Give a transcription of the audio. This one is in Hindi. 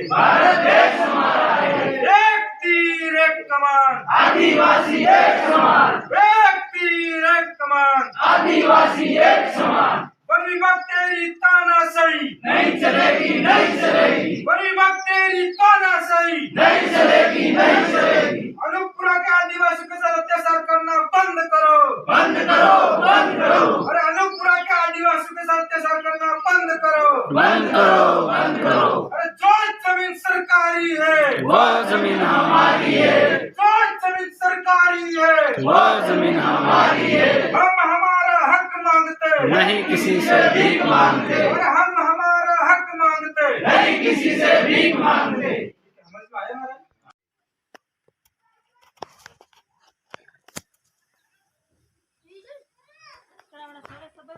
भारत देश हमारा है। एक तीर एक कमान, आदिवासी एक समान, एक तीर एक कमान, आदिवासी एक समान। वन विभाग तेरी तानाशाही नहीं चलेगी, नहीं चलेगी, वन विभाग तेरी तानाशाही नहीं चलेगी, नहीं चलेगी। अनूपपुरा के आदिवासियों के साथ अत्याचार करना बंद करो, बंद करो, बंद करो, अरे अनूपपुरा के आदिवासियों के साथ अत्याचार करना बंद करो, बंद करो, बंद करो। अरे जो जमीन सरकारी है वह जमीन हमारी है, जो जमीन सरकारी है वह जमीन हमारी है। हम हमारा हक मांगते नहीं किसी से भीख मांगते, और हम हमारा हक मांगते नहीं किसी से भीख मांगते। समझ में आया हमारा? सब